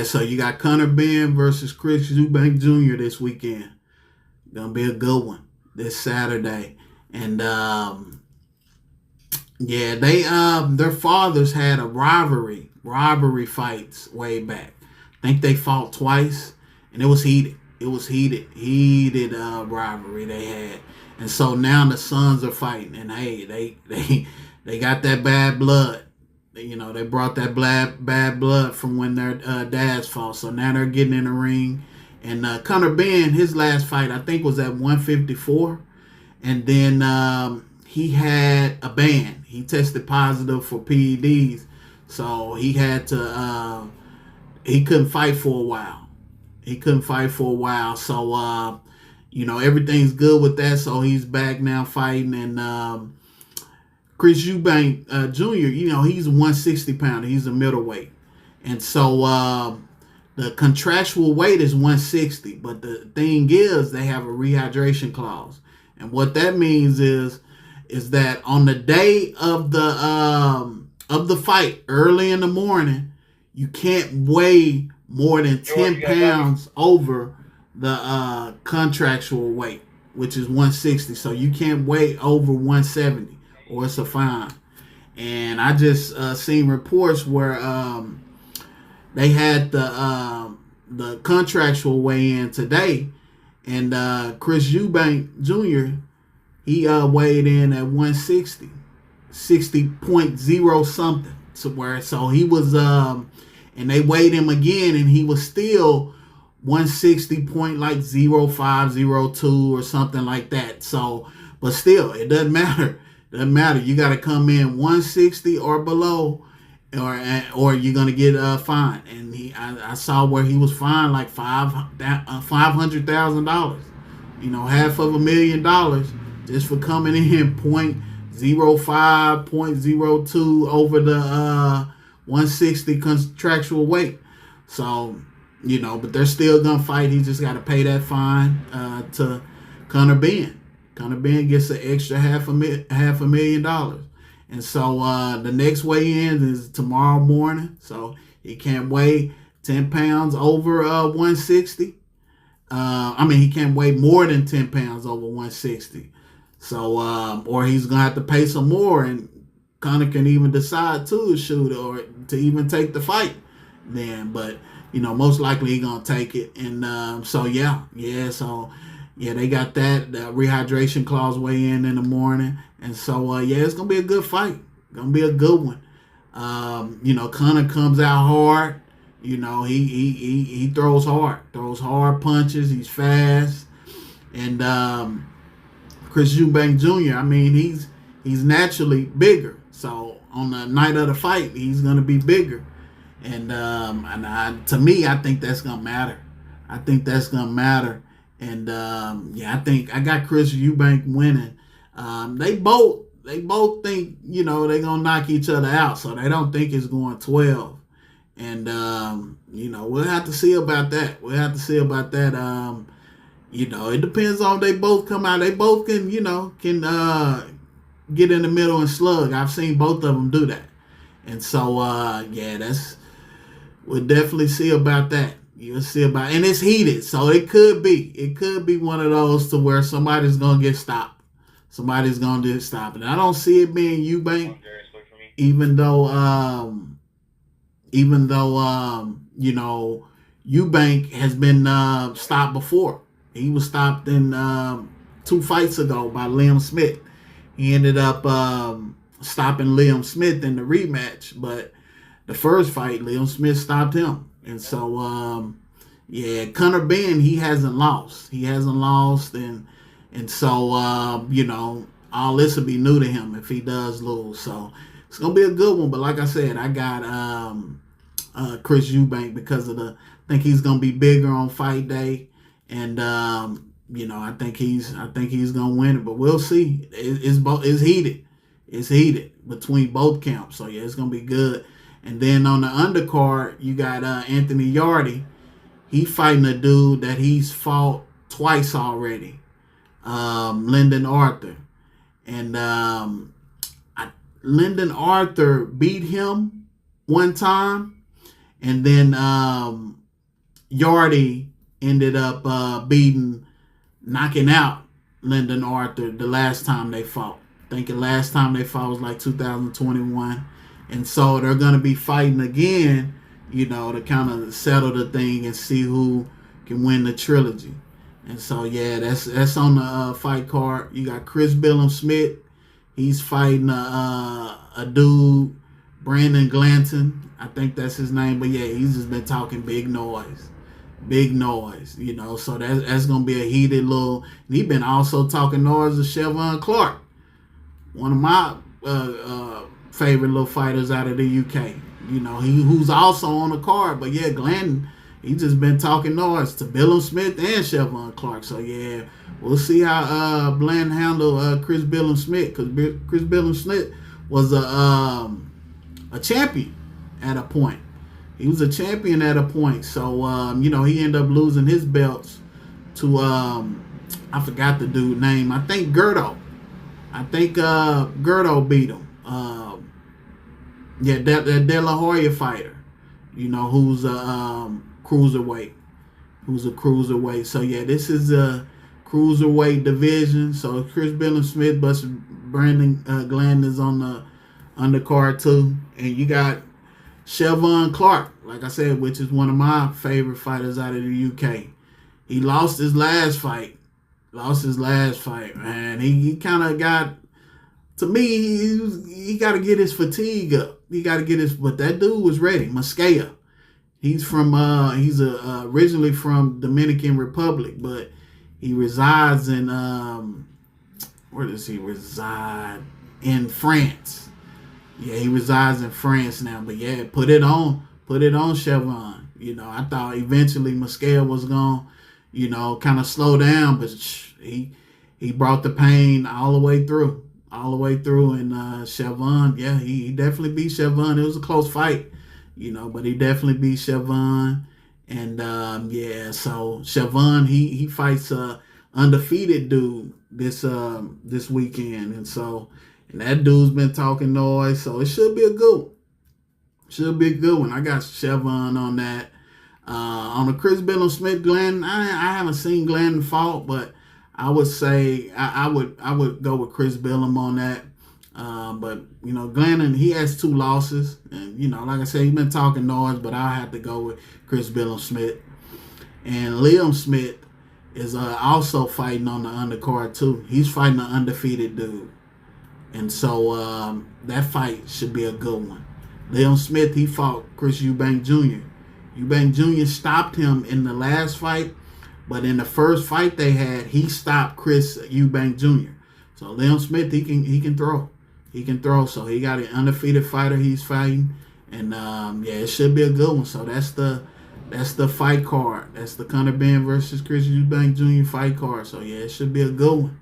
so you got Conor Benn versus Chris Eubank Jr. this weekend. Gonna be a good one this Saturday. And yeah, they their fathers had a rivalry fights way back. I think they fought twice, and it was heated. It was heated rivalry they had. And so now the sons are fighting, and hey, they got that bad blood. You know, they brought that bad blood from when their dads fought. So now they're getting in the ring. And Conor Benn, his last fight, I think, was at 154. And then he had a ban. He tested positive for PEDs. So he had to, he couldn't fight for a while. So, you know, everything's good with that. So he's back now fighting. And Chris Eubank Jr., you know, he's a 160 pounder. He's a middleweight. And so the contractual weight is 160. But the thing is, they have a rehydration clause. And what that means is that on the day of the fight, early in the morning, you can't weigh more than 10 pounds over the contractual weight, which is 160. So you can't weigh over 170 or it's a fine. And I just seen reports where they had the contractual weigh-in today, and Chris Eubank Jr., he weighed in at 160, 60.0 something. So he was, and they weighed him again, and he was still 160.0502 or something like that. So, but still, it doesn't matter. Doesn't matter. You got to come in 160 or below, or you're gonna get fined. And I saw where he was fined like $500,000. You know, $500,000 just for coming in 0.05, 0.02 over the 160 contractual weight. So, you know, but they're still gonna fight. He just got to pay that fine to Conor Benn. Conor Benn gets an extra $500,000. And so the next weigh-in is tomorrow morning. So he can't weigh 10 pounds over 160. I mean, he can't weigh more than 10 pounds over 160. So, or he's going to have to pay some more. And Conor can even decide to shoot or to even take the fight then. But, you know, most likely he's going to take it. And so, yeah, they got that rehydration clause weigh in the morning. And so, yeah, it's going to be a good fight. Going to be a good one. You know, Conor comes out hard. You know, he throws hard punches. He's fast. And Chris Eubank Jr., I mean, he's naturally bigger. So on the night of the fight, he's going to be bigger. And to me, I think that's going to matter. And yeah, I think I got Chris Eubank winning. They both think, you know, they're gonna knock each other out, so they don't think it's going 12. And you know, we'll have to see about that. You know, it depends on if they both come out. They both can get in the middle and slug. I've seen both of them do that. And so yeah, we'll definitely see about that. You'll see about, and it's heated, so it could be one of those to where somebody's gonna get stopped. And I don't see it being Eubank, even though you know, Eubank has been stopped before. He was stopped in 2 fights ago by Liam Smith. He ended up stopping Liam Smith in the rematch, but the first fight, Liam Smith stopped him. And so, yeah, Conor Benn, he hasn't lost. And so, you know, all this will be new to him if he does lose. So it's going to be a good one. But like I said, I got Chris Eubank because I think he's going to be bigger on fight day. And, you know, I think he's going to win it. But we'll see. It's heated. It's heated between both camps. So, yeah, it's going to be good. And then on the undercard, you got Anthony Yardy. He fighting a dude that he's fought twice already, Lyndon Arthur. And Lyndon Arthur beat him one time. And then Yardy ended up knocking out Lyndon Arthur the last time they fought. I think the last time they fought was like 2021. And so they're going to be fighting again, to kind of settle the thing and see who can win the trilogy. And so, yeah, that's on the fight card. You got Chris Billum-Smith. He's fighting a dude, Brandon Glanton. I think that's his name. But, yeah, he's just been talking big noise. Big noise, So that's going to be a heated little... And he's been also talking noise to Chevon Clark, one of my favorite little fighters out of the UK. Who's also on the card. But, yeah, Glanton... He just been talking noise to Billum-Smith and Chevon Clark. So, yeah, we'll see how Bland handle Chris Billum-Smith, because Chris Billum-Smith was a champion at a point. He was a champion at a point. So, he ended up losing his belts to, I forgot the dude's name. I think Gerdo. Gerdo beat him. That De La Hoya fighter, who's a cruiserweight. So, yeah, this is a cruiserweight division. So, Chris Billum-Smith, but Brandon Glanton is on the undercard, too. And you got Chevon Clark, like I said, which is one of my favorite fighters out of the UK. He lost his last fight. Man. He kind of got, to me, he got to get his fatigue up. But that dude was ready. Mosqueda. He's originally from Dominican Republic, but he resides in, where does he reside? In France. Yeah, he resides in France now. But yeah, put it on Chevon. I thought eventually Mosqueda was going to, kind of slow down, but he brought the pain all the way through. And Chevon, yeah, he definitely beat Chevon. It was a close fight. But he definitely beat Chevon. And, so Chevon, he fights a undefeated dude this weekend. And that dude's been talking noise, so it should be a good one. I got Chevon on that. On the Chris Billum-Smith Glanton, I haven't seen Glanton fought, but I would say I would go with Chris Billum on that. But, Glanton, he has 2 losses. And, like I said, he's been talking noise, but I'll have to go with Chris Billum-Smith. And Liam Smith is also fighting on the undercard, too. He's fighting an undefeated dude. And so that fight should be a good one. Liam Smith, he fought Chris Eubank Jr. Eubank Jr. stopped him in the last fight, but in the first fight they had, he stopped Chris Eubank Jr. So Liam Smith, he can throw. So he got an undefeated fighter he's fighting, and it should be a good one. So that's the fight card. That's the Conor Benn versus Chris Eubank Jr. fight card. So yeah, it should be a good one.